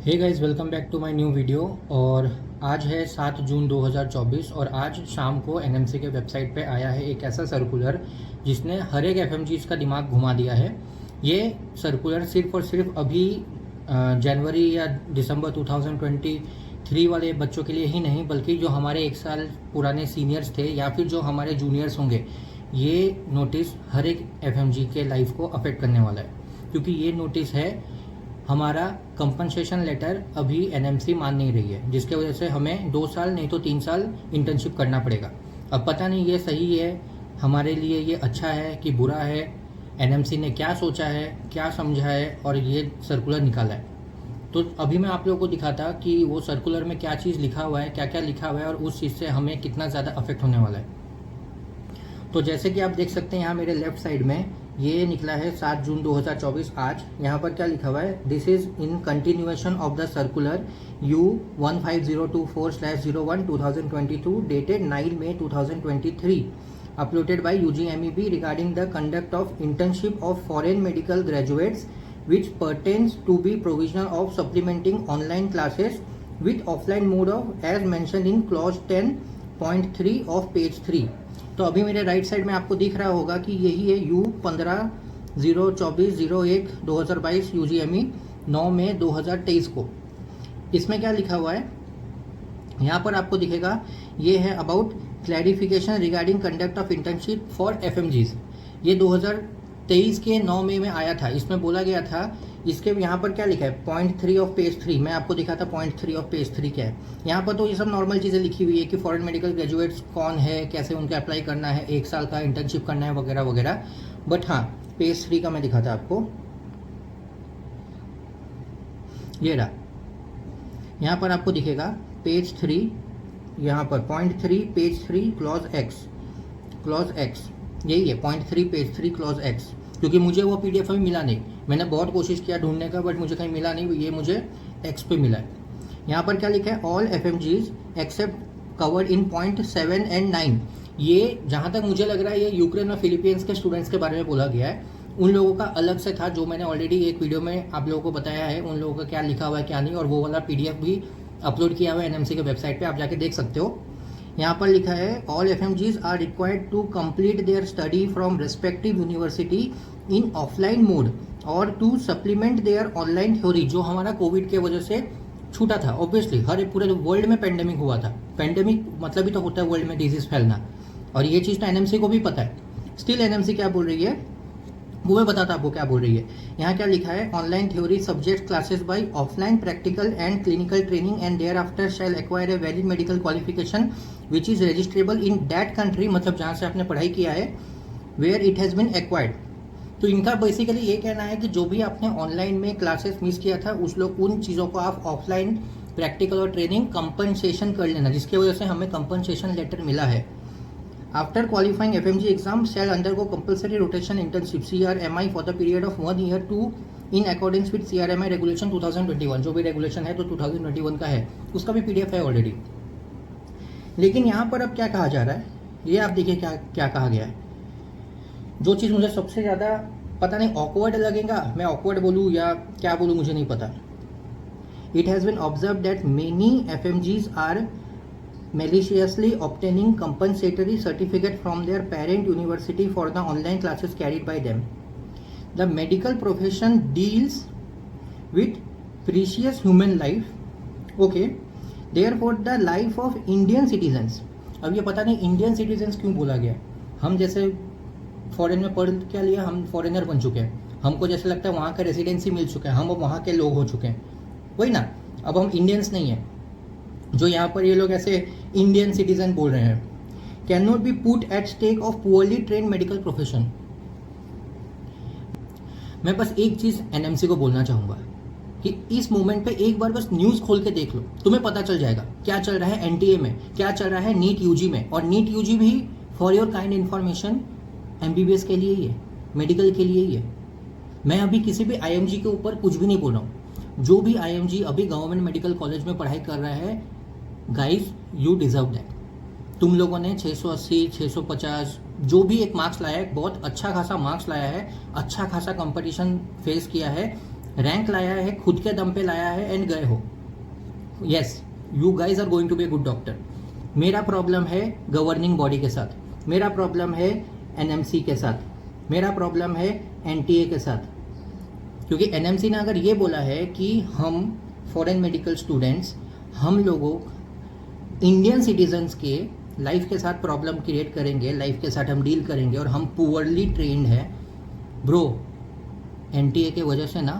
Hey guys, welcome back to my new video. और आज है 7 जून 2024 और आज शाम को एनएमसी के वेबसाइट पे आया है एक ऐसा सर्कुलर जिसने हर एक एफएमजीज का दिमाग घुमा दिया है। ये सर्कुलर सिर्फ और सिर्फ अभी जनवरी या दिसंबर 2023 वाले बच्चों के लिए ही नहीं, बल्कि जो हमारे एक साल पुराने सीनियर्स थे या फिर जो हमारे जूनियर्स होंगे, ये नोटिस हर एक एफएमजी के लाइफ को अफेक्ट करने वाला है। क्योंकि ये नोटिस है, हमारा कंपनसेशन लेटर अभी एनएमसी मान नहीं रही है, जिसके वजह से हमें 2 साल नहीं तो 3 साल इंटर्नशिप करना पड़ेगा। अब पता नहीं ये सही है, हमारे लिए ये अच्छा है कि बुरा है, एनएमसी ने क्या सोचा है, क्या समझा है और ये सर्कुलर निकाला है। तो अभी मैं आप लोगों को दिखाता कि वो सर्कुलर में क्या चीज़ लिखा हुआ है, क्या क्या लिखा हुआ है और उस चीज़ से हमें कितना ज़्यादा अफेक्ट होने वाला है। तो जैसे कि आप देख सकते हैं यहाँ मेरे लेफ्ट साइड में ये निकला है 7 जून 2024 आज। यहाँ पर क्या लिखा हुआ है, this is in continuation of the circular U15024/01/2022 dated 9 May 2023 uploaded by UGMEB regarding the conduct of internship of foreign medical graduates which pertains to be provision of supplementing online classes with offline mode of as mentioned in clause 10.3 of page 3। तो अभी मेरे right side में आपको दिख रहा होगा कि यही है U15-024-01/2022 UGME 9 मई 2023 को। इसमें क्या लिखा हुआ है, यहाँ पर आपको दिखेगा, ये है about clarification regarding conduct of internship for FMGs. ये 2023 के 9 मई में आया था। इसमें बोला गया था, इसके यहाँ पर क्या लिखा है, पॉइंट 3 ऑफ पेज 3। मैं आपको दिखाता पॉइंट 3 ऑफ पेज 3 क्या है। यहाँ पर तो ये सब नॉर्मल चीज़ें लिखी हुई है कि फॉरेन मेडिकल ग्रेजुएट्स कौन है, कैसे उनका अप्लाई करना है, 1 साल का इंटर्नशिप करना है वगैरह वगैरह। बट हाँ, पेज 3 का मैं दिखाता आपको, ये रहा। यहाँ पर आपको दिखेगा पेज 3, यहाँ पर पॉइंट 3 पेज 3 क्लॉज एक्स, यही है पॉइंट 3 पेज 3 क्लॉज एक्स। क्योंकि मुझे वो पीडीएफ में मिला नहीं, मैंने बहुत कोशिश किया ढूंढने का, बट मुझे कहीं मिला नहीं, ये मुझे एक्स पे मिला है। यहाँ पर क्या लिखा है, all FMGs except covered in point 7 and 9। ये जहाँ तक मुझे लग रहा है ये यूक्रेन और फिलीपींस के स्टूडेंट्स के बारे में बोला गया है। उन लोगों का अलग से था, जो मैंने ऑलरेडी एक वीडियो में आप लोगों को बताया है, उन लोगों का क्या लिखा हुआ है क्या नहीं, और वो वाला पीडीएफ भी अपलोड किया हुआ है एनएमसी के वेबसाइट पे, आप जाके देख सकते हो। यहाँ पर लिखा है, all FMGs are required to complete their study from respective university in offline mode और to supplement their online theory, जो हमारा कोविड के वजह से छूटा था। ऑब्वियसली हर पूरे वर्ल्ड में पेंडेमिक हुआ था, पेंडेमिक मतलब ही तो होता है वर्ल्ड में डिजीज फैलना, और ये चीज़ तो एनएमसी को भी पता है। स्टिल एनएमसी क्या बोल रही है वो मैं बताता आपको क्या बोल रही है। यहाँ क्या लिखा है, online theory subject classes by offline practical and clinical training and thereafter shall acquire a valid medical qualification which is registrable in that country, मतलब जहाँ से आपने पढ़ाई किया है, where it has been acquired. तो इनका बेसिकली ये कहना है कि जो भी आपने ऑनलाइन में क्लासेस मिस किया था, उस लोग उन चीज़ों को आप ऑफलाइन प्रैक्टिकल और ट्रेनिंग कंपनसेशन कर लेना, जिसकी वजह से हमें कंपनसेशन लेटर मिला है। After qualifying FMG exam shall undergo compulsory rotation internship CRMI for the period of 1 year to in accordance with CRMI regulation 2021। जो भी रेगुलेशन है तो 2021 का है, उसका भी PDF है ऑलरेडी। लेकिन यहाँ पर अब क्या कहा जा रहा है, ये आप देखिए क्या क्या कहा गया है। जो चीज़ मुझे सबसे ज़्यादा पता नहीं ऑकवर्ड लगेगा, मैं ऑकवर्ड बोलूँ या क्या बोलूँ मुझे नहीं पता। It has been observe that many FMGs are maliciously obtaining compensatory certificate from their parent university for the online classes carried by them. The medical profession deals with precious human life, okay, therefore the life of Indian citizens। अब ये पता नहीं Indian citizens क्यों बोला गया। हम जैसे foreign में पढ़ क्या लिया, हम फॉरेनर बन चुके हैं, हमको जैसे लगता है वहाँ का रेसिडेंसी मिल चुका है, हम अब वहाँ के लोग हो चुके हैं, वही ना। अब हम इंडियंस नहीं हैं, जो यहाँ पर ये लोग ऐसे इंडियन सिटीजन बोल रहे हैं। Can not be put at stake of poorly train medical profession. मैं बस एक चीज एनएमसी को बोलना चाहूंगा कि इस मोमेंट पे एक बार बस न्यूज खोल के देख लो, तुम्हें पता चल जाएगा क्या चल रहा है एनटीए में, क्या चल रहा है नीट यूजी में। और नीट यूजी भी for your kind information MBBS के लिए ही है, मेडिकल के लिए ही है। मैं अभी किसी भी आईएमजी के ऊपर कुछ भी नहीं बोल रहा हूँ। जो भी आईएमजी अभी गवर्नमेंट मेडिकल कॉलेज में पढ़ाई कर रहा है, गाइस यू डिजर्व दैट। तुम लोगों ने 680, 650 जो भी एक मार्क्स लाया है, बहुत अच्छा खासा मार्क्स लाया है, अच्छा खासा कंपटीशन फेस किया है, रैंक लाया है, खुद के दम पे लाया है एंड गए हो। Yes, you guys are going to be a good doctor. मेरा प्रॉब्लम है गवर्निंग बॉडी के साथ, मेरा प्रॉब्लम है एनएमसी के साथ, मेरा प्रॉब्लम है एनटीए के साथ। क्योंकि एनएमसी ने अगर ये बोला है कि हम फॉरेन मेडिकल स्टूडेंट्स, हम लोगों इंडियन सिटीजन्स के लाइफ के साथ प्रॉब्लम क्रिएट करेंगे, लाइफ के साथ हम डील करेंगे और हम पुअरली ट्रेंड है। ब्रो, एनटीए के वजह से ना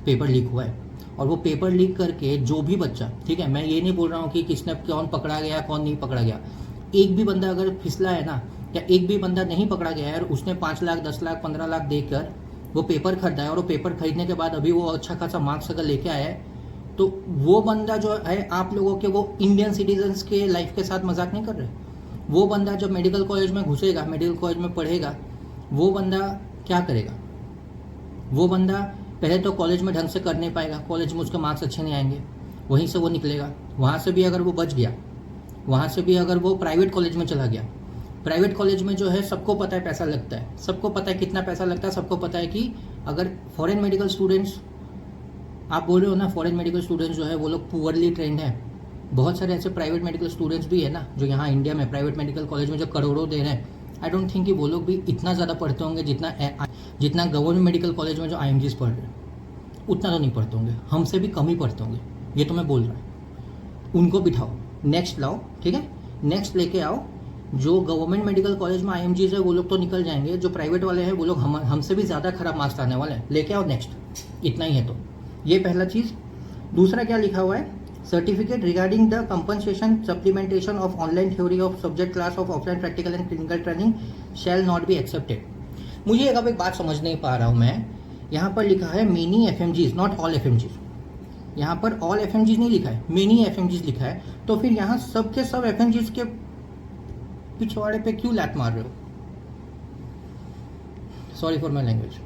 पेपर लीक हुआ है, और वो पेपर लीक करके जो भी बच्चा, ठीक है, मैं ये नहीं बोल रहा हूँ कि किसने कौन पकड़ा गया कौन नहीं पकड़ा गया, एक भी बंदा अगर फिसला है ना, या एक भी बंदा नहीं पकड़ा गया है और उसने 5 लाख 10 लाख 15 लाख देकर वो पेपर खरीदा है और वो पेपर खरीदने के बाद अभी वो अच्छा खासा मार्क्स अगर लेके आया है, तो वो बंदा जो है आप लोगों के वो इंडियन सिटीजन्स के लाइफ के साथ मजाक नहीं कर रहे। वो बंदा जब मेडिकल कॉलेज में घुसेगा, मेडिकल कॉलेज में पढ़ेगा, वो बंदा क्या करेगा? वो बंदा पहले तो कॉलेज में ढंग से कर नहीं पाएगा, कॉलेज में उसके मार्क्स अच्छे नहीं आएंगे, वहीं से वो निकलेगा। वहाँ से भी अगर वो बच गया, वहाँ से भी अगर वो प्राइवेट कॉलेज में चला गया, प्राइवेट कॉलेज में जो है सबको पता है पैसा लगता है, सबको पता है कितना पैसा लगता है, सबको पता है कि अगर फॉरेन मेडिकल स्टूडेंट्स, आप बोल रहे हो ना फॉरेन मेडिकल स्टूडेंट्स जो है वो लोग पुअरली ट्रेंड है, बहुत सारे ऐसे प्राइवेट मेडिकल स्टूडेंट्स भी है ना जो यहाँ इंडिया में प्राइवेट मेडिकल कॉलेज में जो करोड़ों दे रहे हैं। आई डोंट थिंक कि वो लोग भी इतना ज़्यादा पढ़ते होंगे जितना गवर्नमेंट मेडिकल कॉलेज में जो IMGs पढ़ रहे हैं, उतना तो नहीं पढ़ते होंगे, हमसे भी कम ही पढ़ते होंगे, ये तो मैं बोल रहा हूँ। उनको बिठाओ, नेक्स्ट लाओ, ठीक है, नेक्स्ट लेके आओ। जो गवर्नमेंट मेडिकल कॉलेज में IMGs है वो लोग तो निकल जाएंगे, जो प्राइवेट वाले हैं वो लोग हमसे भी ज़्यादा खराब मार्क्स आने वाले हैं, लेके आओ नेक्स्ट। इतना ही है। तो ये पहला चीज़। दूसरा क्या लिखा हुआ है? Certificate regarding the compensation supplementation of online theory of subject class of offline practical and clinical training shall not be accepted. मुझे एक बात समझ नहीं पा रहा हूँ मैं, यहाँ पर लिखा है many FMGs, not all FMGs। यहाँ पर ऑल FMGs नहीं लिखा है, मेनी FMGs लिखा है। तो फिर यहाँ सब के सब FMGs के पिछवाड़े पे क्यों लात मार रहे हो? सॉरी फॉर माई लैंग्वेज,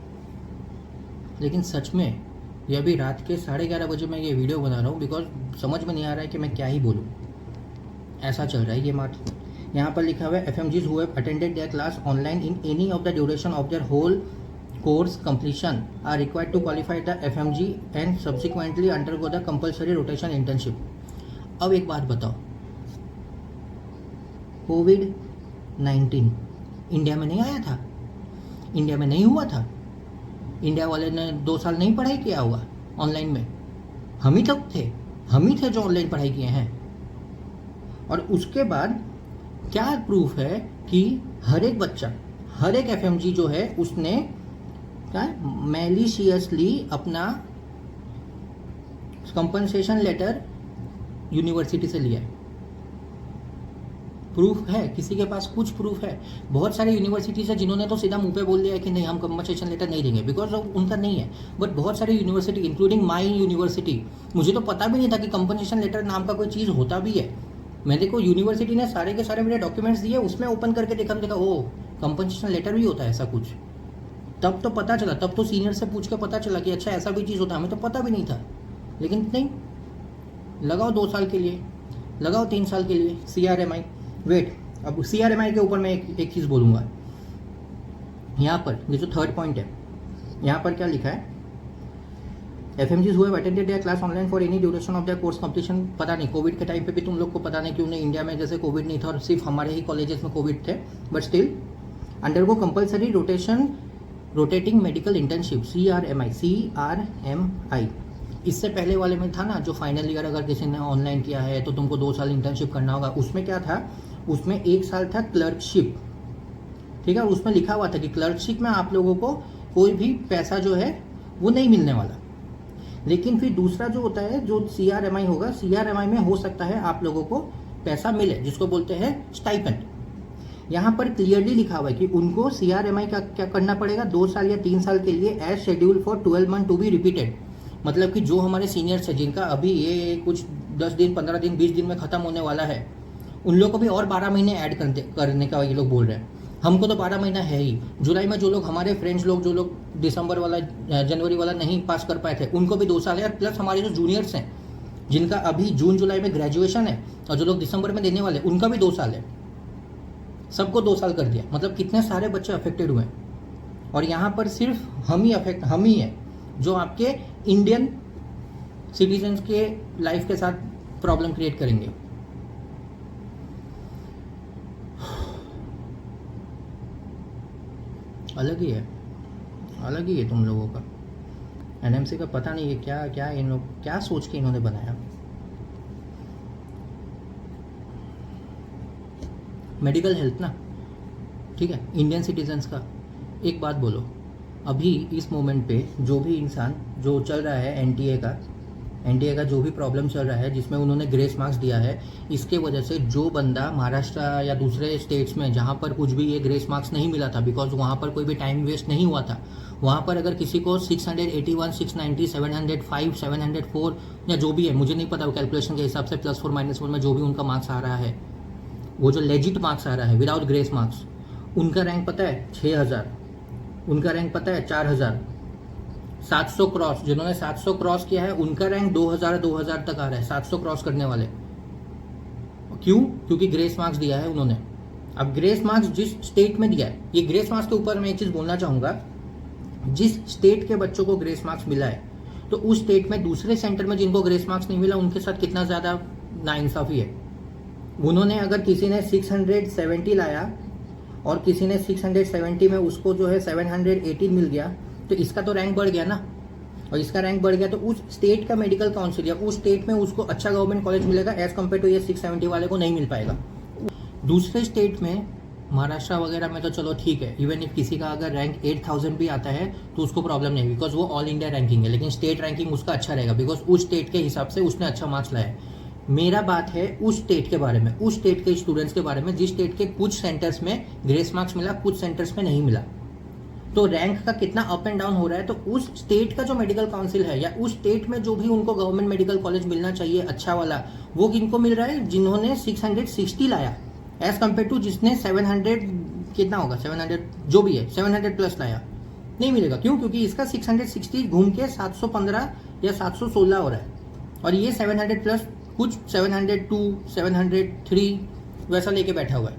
लेकिन सच में ये अभी रात के 11:30 बजे मैं ये वीडियो बना रहा हूँ बिकॉज समझ में नहीं आ रहा है कि मैं क्या ही बोलूँ, ऐसा चल रहा है ये मार्च। यहाँ पर लिखा हुआ है FMGs who have attended their class online in any of the duration of their whole course completion are required to qualify the FMG and subsequently undergo the compulsory rotation internship। अब एक बात बताओ, कोविड-19 इंडिया में नहीं आया था? India में नहीं हुआ था? इंडिया वाले ने 2 साल नहीं पढ़ाई किया होगा ऑनलाइन में? हम ही थे जो ऑनलाइन पढ़ाई किए हैं। और उसके बाद क्या प्रूफ है कि हर एक बच्चा, हर एक FMG जो है उसने क्या मैलिशियसली अपना कंपनसेशन लेटर यूनिवर्सिटी से लिया है? प्रूफ है? किसी के पास कुछ प्रूफ है? बहुत सारे यूनिवर्सिटीज है जिन्होंने तो सीधा मुंह पे बोल दिया है कि नहीं हम कंपनसेशन लेटर नहीं देंगे बिकॉज उनका नहीं है। बट बहुत सारे यूनिवर्सिटी इंक्लूडिंग माई यूनिवर्सिटी, मुझे तो पता भी नहीं था कि कंपनसेशन लेटर नाम का कोई चीज़ होता भी है। मैंने को यूनिवर्सिटी ने सारे के सारे मेरे डॉक्यूमेंट्स दिए, उसमें ओपन करके देखा ओ कंपनसेशन लेटर भी होता है ऐसा कुछ। तब तो पता चला, तब तो सीनियर से पूछ के पता चला कि अच्छा ऐसा भी चीज़ होता है, हमें तो पता भी नहीं था। लेकिन नहीं, लगाओ 2 साल के लिए, लगाओ 3 साल के लिए CRMI। वेट, अब CRMI के ऊपर मैं एक चीज़ बोलूँगा। यहाँ पर ये जो 3rd पॉइंट है, यहाँ पर क्या लिखा है? FMGs who have attended their class online for any duration of their course completion। पता नहीं कोविड के टाइम पे भी तुम लोग को पता नहीं क्यों नहीं, इंडिया में जैसे कोविड नहीं था और सिर्फ हमारे ही कॉलेजेस में कोविड थे, but still undergo compulsory rotating medical internship CRMI। इससे पहले वाले में था ना जो फाइनल ईयर अगर किसी ने ऑनलाइन किया है तो तुमको 2 साल इंटर्नशिप करना होगा। उसमें क्या था? उसमें 1 साल था क्लर्कशिप, ठीक है। उसमें लिखा हुआ था कि क्लर्कशिप में आप लोगों को कोई भी पैसा जो है वो नहीं मिलने वाला। लेकिन फिर दूसरा जो होता है जो CRMI होगा, CRMI में हो सकता है आप लोगों को पैसा मिले, जिसको बोलते हैं स्टाइपेंड। यहाँ पर क्लियरली लिखा हुआ है कि उनको CRMI का क्या करना पड़ेगा? 2 साल या 3 साल के लिए as schedule for 12 month to be repeated. मतलब कि जो हमारे सीनियर्स है जिनका अभी ये कुछ 10 दिन 15 दिन 20 दिन में ख़त्म होने वाला है, उन लोगों को भी और 12 महीने ऐड करने का ये लोग बोल रहे हैं। हमको तो 12 महीना है ही। जुलाई में जो लोग हमारे फ्रेंड्स लोग, जो लोग दिसंबर वाला जनवरी वाला नहीं पास कर पाए थे, उनको भी 2 साल है। प्लस हमारे जो जूनियर्स हैं जिनका अभी जून जुलाई में ग्रेजुएशन है और जो लोग दिसंबर में देने वाले, उनका भी 2 साल है। सबको 2 साल कर दिया। मतलब कितने सारे बच्चे अफेक्टेड हुए। और यहाँ पर सिर्फ हम ही है। जो आपके इंडियन सिटीजन्स के लाइफ के साथ प्रॉब्लम क्रिएट करेंगे। अलग ही है, अलग ही है तुम लोगों का। एनएमसी का पता नहीं है क्या क्या इन लोग क्या सोच के इन्होंने बनाया। मेडिकल हेल्थ ना, ठीक है, इंडियन सिटीजन्स का। एक बात बोलो, अभी इस मोमेंट पे जो भी इंसान जो चल रहा है एनटीए का जो भी प्रॉब्लम चल रहा है, जिसमें उन्होंने ग्रेस मार्क्स दिया है, इसके वजह से जो बंदा महाराष्ट्र या दूसरे स्टेट्स में जहाँ पर कुछ भी ये ग्रेस मार्क्स नहीं मिला था, बिकॉज वहाँ पर कोई भी टाइम वेस्ट नहीं हुआ था, वहाँ पर अगर किसी को 681, 690, 705, 704 या जो भी है, मुझे नहीं पता वो कैलकुलेशन के हिसाब से +4 -1 में जो भी उनका मार्क्स आ रहा है, वो जो लेजिट मार्क्स आ रहा है विदाउट ग्रेस मार्क्स, उनका रैंक पता है 6000, उनका रैंक पता है 4000, 700 क्रॉस, जिन्होंने 700 क्रॉस किया है उनका रैंक 2000 तक आ रहा है, 700 क्रॉस करने वाले। क्यों? क्योंकि ग्रेस मार्क्स दिया है उन्होंने। अब ग्रेस मार्क्स जिस स्टेट में दिया है, ये ग्रेस मार्क्स के ऊपर मैं एक चीज बोलना चाहूंगा, जिस स्टेट के बच्चों को ग्रेस मार्क्स मिला है, तो उस स्टेट में दूसरे सेंटर में जिनको ग्रेस मार्क्स नहीं मिला, उनके साथ कितना ज्यादा नाइंसाफी है। उन्होंने अगर किसी ने 670 लाया और किसी ने 670 में उसको जो है 718 मिल गया, तो इसका तो रैंक बढ़ गया ना, और इसका रैंक बढ़ गया तो उस स्टेट का मेडिकल काउंसिल या उस स्टेट में उसको अच्छा गवर्नमेंट कॉलेज मिलेगा, एज कम्पेयर टू ये 670 वाले को नहीं मिल पाएगा। दूसरे स्टेट में, महाराष्ट्र वगैरह में तो चलो ठीक है, इवन इफ किसी का अगर रैंक 8000 भी आता है तो उसको प्रॉब्लम नहीं, बिकॉज वो ऑल इंडिया रैंकिंग है, लेकिन स्टेट रैंकिंग उसका अच्छा रहेगा, बिकॉज उस स्टेट के हिसाब से उसने अच्छा मार्क्स लाया है। मेरा बात है उस स्टेट के बारे में, उस स्टेट के स्टूडेंट्स के बारे में जिस स्टेट के कुछ सेंटर्स में ग्रेस मार्क्स मिला, कुछ सेंटर्स में नहीं मिला, तो रैंक का कितना अप एंड डाउन हो रहा है। तो उस स्टेट का जो मेडिकल काउंसिल है, या उस स्टेट में जो भी उनको गवर्नमेंट मेडिकल कॉलेज मिलना चाहिए अच्छा वाला, वो किनको मिल रहा है? जिन्होंने 660 लाया, एज कम्पेयर टू जिसने 700 कितना होगा, 700 जो भी है 700 प्लस लाया, नहीं मिलेगा। क्यों? क्योंकि इसका 660 घूम के 715 या 716 हो रहा है, और ये 700 प्लस कुछ 702, 703 वैसा लेके बैठा हुआ है।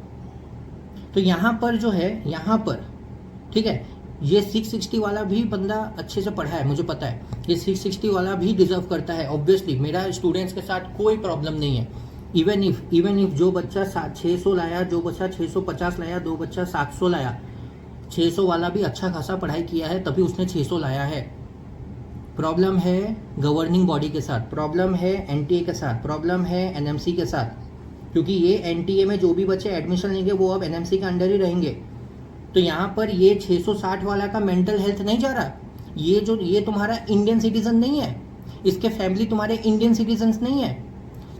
तो यहाँ पर जो है, यहाँ पर ठीक है, ये 660 वाला भी बंदा अच्छे से पढ़ा है, मुझे पता है, ये 660 वाला भी डिजर्व करता है। ऑब्वियसली मेरा स्टूडेंट्स के साथ कोई प्रॉब्लम नहीं है। इवन इफ जो बच्चा 600 लाया, जो बच्चा 650 लाया, दो बच्चा 700 लाया, 600 वाला भी अच्छा खासा पढ़ाई किया है, तभी उसने 600 लाया है। प्रॉब्लम है गवर्निंग बॉडी के साथ, प्रॉब्लम है एनटीए के साथ, प्रॉब्लम है एनएमसी के साथ, क्योंकि ये एनटीए में जो भी बच्चे एडमिशन लेंगे वो अब एनएमसी के अंडर ही रहेंगे। तो यहाँ पर ये 660 वाला का मेंटल हेल्थ नहीं जा रहा, ये तुम्हारा इंडियन सिटीजन नहीं है, इसके फैमिली तुम्हारे इंडियन सिटीजन्स नहीं है,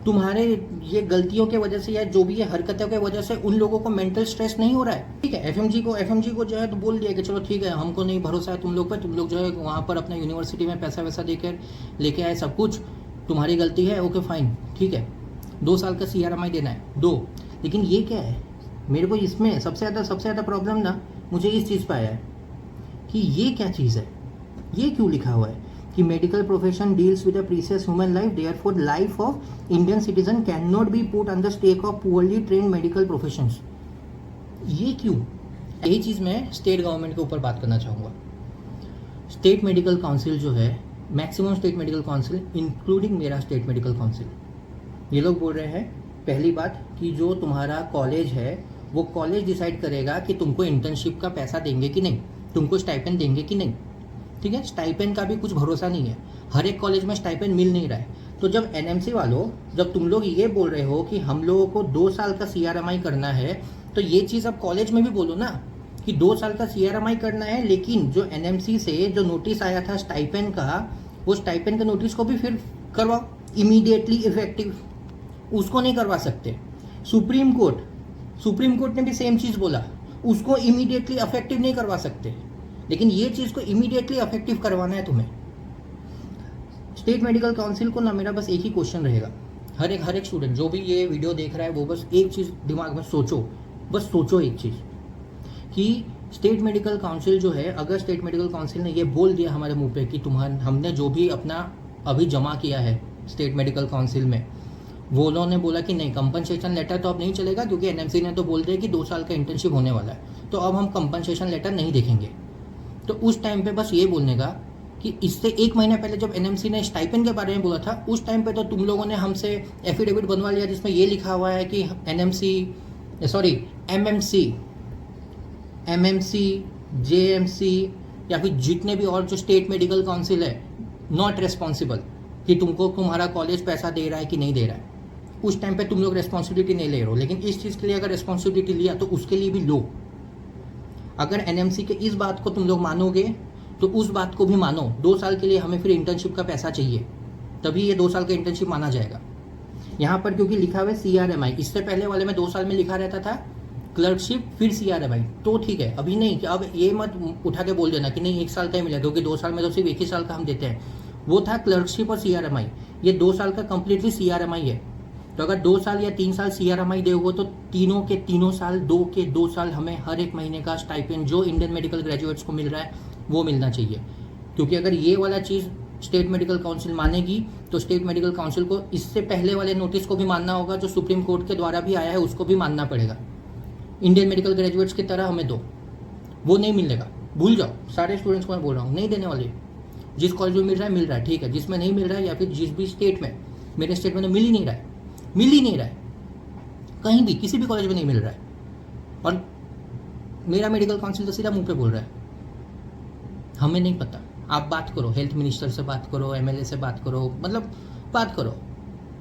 तुम्हारे ये गलतियों के वजह से या जो भी ये हरकतों के वजह से उन लोगों को मेंटल स्ट्रेस नहीं हो रहा है। ठीक है, एफएमजी को जो है तो बोल दिया कि चलो ठीक है, हमको नहीं भरोसा है तुम लोग पर, तुम लोग जो है वहाँ पर अपना यूनिवर्सिटी में पैसा वैसा देकर लेके आए, सब कुछ तुम्हारी गलती है, ओके फाइन, ठीक है, 2 साल का CRMI देना है, दो। लेकिन ये क्या है, मेरे को इसमें सबसे ज़्यादा प्रॉब्लम ना मुझे इस चीज़ पर आया है कि ये क्या चीज़ है, ये क्यों लिखा हुआ है कि medical profession deals with a precious human life, therefore life of Indian citizen can not be put on the stake of poorly trained medical professions. ये क्यों? यही चीज़ मैं स्टेट गवर्नमेंट के ऊपर बात करना चाहूँगा। स्टेट मेडिकल काउंसिल जो है, maximum state medical council including मेरा स्टेट मेडिकल काउंसिल, ये लोग बोल रहे हैं पहली बात कि जो तुम्हारा कॉलेज है वो कॉलेज डिसाइड करेगा कि तुमको इंटर्नशिप का पैसा देंगे कि नहीं, तुमको स्टाइपेंड देंगे कि नहीं। ठीक है, स्टाइपेंड का भी कुछ भरोसा नहीं है, हर एक कॉलेज में स्टाइपेंड मिल नहीं रहा है। तो जब एनएमसी वालों, जब तुम लोग ये बोल रहे हो कि हम लोगों को 2 साल का CRMI करना है, तो ये चीज़ अब कॉलेज में भी बोलो ना कि 2 साल का CRMI करना है, लेकिन जो एनएमसी से जो नोटिस आया था स्टाइपेंड का, वो स्टाइपेंड के नोटिस को भी फिर करवाओ इमीडिएटली इफेक्टिव, उसको नहीं करवा सकते। सुप्रीम कोर्ट ने भी सेम चीज़ बोला, उसको इमीडिएटली अफेक्टिव नहीं करवा सकते, लेकिन ये चीज़ को इमीडिएटली अफेक्टिव करवाना है तुम्हें। स्टेट मेडिकल काउंसिल को ना मेरा बस एक ही क्वेश्चन रहेगा, हर एक स्टूडेंट जो भी ये वीडियो देख रहा है वो बस एक चीज़ दिमाग में सोचो, बस सोचो एक चीज़ कि स्टेट मेडिकल काउंसिल जो है, अगर स्टेट मेडिकल काउंसिल ने ये बोल दिया हमारे मुंह पे कि हमने जो भी अपना अभी जमा किया है स्टेट मेडिकल काउंसिल में, वो लोगों ने बोला कि नहीं कंपनसेशन लेटर तो अब नहीं चलेगा, क्योंकि एनएमसी ने तो बोल दिया कि 2 साल का इंटर्नशिप होने वाला है, तो अब हम कंपनसेशन लेटर नहीं देखेंगे। तो उस टाइम पे बस ये बोलने का कि इससे एक महीने पहले जब एनएमसी ने स्टाइपेंड के बारे में बोला था, उस टाइम पे तो तुम लोगों ने हमसे एफिडेविट बनवा लिया जिसमें ये लिखा हुआ है कि एमएमसी, जेएमसी या फिर जितने भी और जो स्टेट मेडिकल काउंसिल है, नॉट रेस्पॉन्सिबल कि तुमको तुम्हारा कॉलेज पैसा दे रहा है कि नहीं दे रहा है। उस टाइम पे तुम लोग रेस्पॉन्सिबिलिटी नहीं ले रहे हो, लेकिन इस चीज़ के लिए अगर रेस्पॉन्सिबिलिटी लिया तो उसके लिए भी लो। अगर एनएमसी के इस बात को तुम लोग मानोगे तो उस बात को भी मानो। 2 साल के लिए हमें फिर इंटर्नशिप का पैसा चाहिए, तभी ये 2 साल का इंटर्नशिप माना जाएगा। यहाँ पर क्योंकि लिखा हुआ है CRMI, इससे पहले वाले में 2 साल में लिखा रहता था क्लर्कशिप फिर CRMI, तो ठीक है। अभी नहीं कि अब ये मत उठा के बोल देना कि नहीं 1 साल का ही मिला, क्योंकि 2 साल में तो सिर्फ 1 ही साल का हम देते हैं। वो था क्लर्कशिप और CRMI, ये 2 साल का कंप्लीटली CRMI है। तो अगर 2 साल या 3 साल CRMI दोगे तो तीनों के तीनों साल, 2 के 2 साल हमें हर एक महीने का स्टाइपेंड जो इंडियन मेडिकल ग्रेजुएट्स को मिल रहा है वो मिलना चाहिए। क्योंकि अगर ये वाला चीज़ स्टेट मेडिकल काउंसिल मानेगी तो स्टेट मेडिकल काउंसिल को इससे पहले वाले नोटिस को भी मानना होगा, जो सुप्रीम कोर्ट के द्वारा भी आया है उसको भी मानना पड़ेगा। इंडियन मेडिकल ग्रेजुएट्स की तरह हमें दो, वो नहीं मिलेगा, भूल जाओ। सारे स्टूडेंट्स को मैं बोल रहा हूँ, नहीं देने वाले। जिस कॉलेज में मिल रहा है ठीक है, जिसमें नहीं मिल रहा है या फिर जिस भी स्टेट में, मेरे स्टेट में तो मिल ही नहीं रहा है, कहीं भी किसी भी कॉलेज में नहीं मिल रहा है। और मेरा मेडिकल काउंसिल तो सीधा मुंह पे बोल रहा है हमें नहीं पता। आप बात करो, हेल्थ मिनिस्टर से बात करो, MLA से बात करो, मतलब बात करो,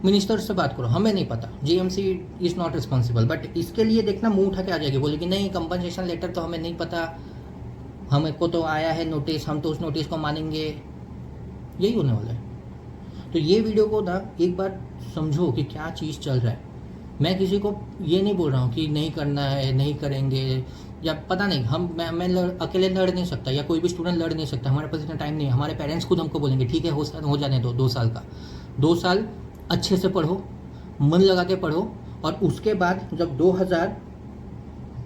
मिनिस्टर से बात करो, हमें नहीं पता। JMC is not responsible. But इसके लिए देखना मुंह उठा के आ जाएगी, बोले कि नहीं कंपनसेशन लेटर तो हमें नहीं पता, हमें को तो आया है नोटिस, हम तो उस नोटिस को मानेंगे। यही होने वाला है। तो ये वीडियो को ना एक बार समझो कि क्या चीज़ चल रहा है। मैं किसी को ये नहीं बोल रहा हूँ कि नहीं करना है, नहीं करेंगे, या पता नहीं मैं अकेले लड़ नहीं सकता, या कोई भी स्टूडेंट लड़ नहीं सकता, हमारे पास इतना टाइम नहीं है। हमारे पेरेंट्स खुद हमको बोलेंगे ठीक है हो जाने दो 2 साल का, 2 साल अच्छे से पढ़ो, मन लगा के पढ़ो, और उसके बाद जब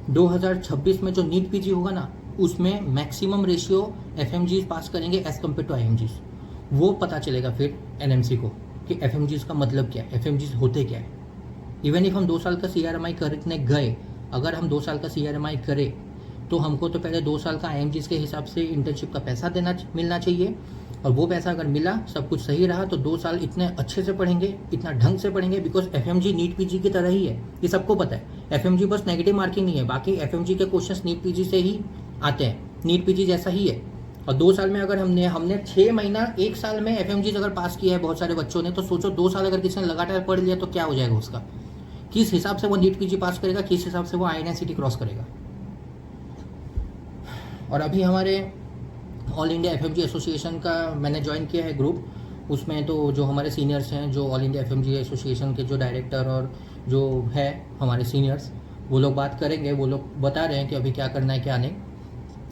2026 में जो नीट PG होगा ना, उसमें मैक्सिमम रेशियो FMGs पास करेंगे एज कम्पेयर टू IMGs। वो पता चलेगा फिर NMC को कि FMGs का मतलब क्या है, FMGs होते क्या है। इवन इफ हम 2 साल का CRMI करने गए, अगर हम 2 साल का CRMI करें तो हमको तो पहले 2 साल का IMGs के हिसाब से इंटर्नशिप का पैसा मिलना चाहिए। और वो पैसा अगर मिला, सब कुछ सही रहा, तो 2 साल इतने अच्छे से पढ़ेंगे, इतना ढंग से पढ़ेंगे, बिकॉज FMG नीट PG की तरह ही है, ये सबको पता है। FMG बस नेगेटिव मार्किंग नहीं है, बाकी FMG के क्वेश्चंस नीट PG से ही आते हैं, नीट PG जैसा ही है। और 2 साल में अगर हमने 6 महीना 1 साल में FMGs अगर पास किया है बहुत सारे बच्चों ने, तो सोचो 2 साल अगर किसी ने लगातार पढ़ लिया तो क्या हो जाएगा उसका, किस हिसाब से वो नीट PG पास करेगा, किस हिसाब से वो INICET क्रॉस करेगा। और अभी हमारे ऑल इंडिया FMG एसोसिएशन का मैंने ज्वाइन किया है ग्रुप, उसमें तो जो हमारे सीनियर्स हैं, जो ऑल इंडिया FMG एसोसिएशन के जो डायरेक्टर और जो है हमारे सीनियर्स, वो लोग बात करेंगे, वो लोग बता रहे हैं कि अभी क्या करना है क्या नहीं।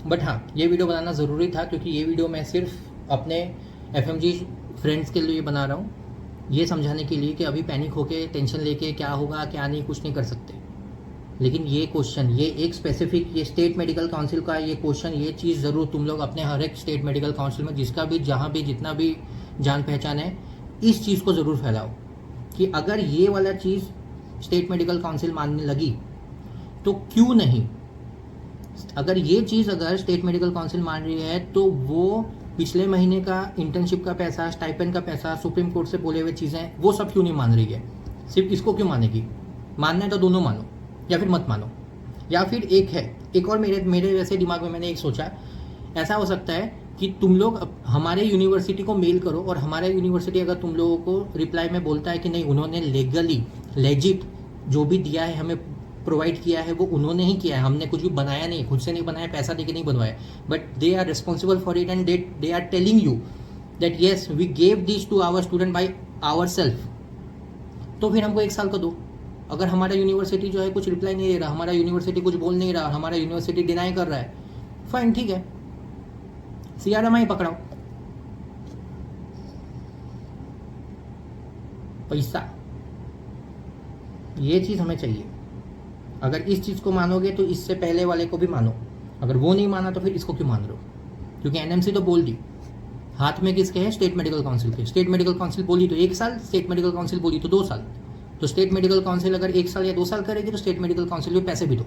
बट हाँ, ये वीडियो बनाना ज़रूरी था, क्योंकि ये वीडियो मैं सिर्फ अपने FMG फ्रेंड्स के लिए बना रहा हूँ, ये समझाने के लिए कि अभी पैनिक होके टेंशन लेके क्या होगा क्या नहीं, कुछ नहीं कर सकते। लेकिन ये क्वेश्चन, ये एक स्पेसिफिक, ये स्टेट मेडिकल काउंसिल का ये क्वेश्चन, ये चीज़ ज़रूर तुम लोग अपने हर एक स्टेट मेडिकल काउंसिल में जिसका भी, जहाँ भी, जितना भी जान पहचान है, इस चीज़ को ज़रूर फैलाओ कि अगर ये वाला चीज़ स्टेट मेडिकल काउंसिल मानने लगी तो क्यों नहीं। अगर ये चीज़ अगर स्टेट मेडिकल काउंसिल मान रही है तो वो पिछले महीने का इंटर्नशिप का पैसा, स्टाइपेंड का पैसा, सुप्रीम कोर्ट से बोले हुए चीज़ें, वो सब क्यों नहीं मान रही है, सिर्फ इसको क्यों मानेगी। मानना है तो दोनों मानो या फिर मत मानो। या फिर एक और मेरे वैसे दिमाग में मैंने एक सोचा, ऐसा हो सकता है कि तुम लोग हमारे यूनिवर्सिटी को मेल करो, और हमारे यूनिवर्सिटी अगर तुम लोगों को रिप्लाई में बोलता है कि नहीं, उन्होंने लीगली लेजिट जो भी दिया है, हमें प्रोवाइड किया है, वो उन्होंने ही किया है, हमने कुछ भी बनाया नहीं, खुद से नहीं बनाया, पैसा देके नहीं बनवाया, but they are responsible for it and they are telling you that yes we gave this to our student by ourself, तो फिर हमको 1 साल का दो। अगर हमारा यूनिवर्सिटी जो है कुछ रिप्लाई नहीं दे रहा, हमारा यूनिवर्सिटी कुछ बोल नहीं रहा, हमारा यूनिवर्सिटी डिनाई कर रहा है, फाइन, ठीक है, CRMI पकड़ाओ, पैसा, ये चीज़ हमें चाहिए। अगर इस चीज़ को मानोगे तो इससे पहले वाले को भी मानो, अगर वो नहीं माना तो फिर इसको क्यों मान रहे हो। क्योंकि NMC तो बोल दी, हाथ में किसके है, स्टेट मेडिकल काउंसिल के। स्टेट मेडिकल काउंसिल बोली तो 1 साल, स्टेट मेडिकल काउंसिल बोली तो 2 साल। तो स्टेट मेडिकल काउंसिल अगर 1 साल या 2 साल करेगी तो स्टेट मेडिकल काउंसिल को पैसे भी दो।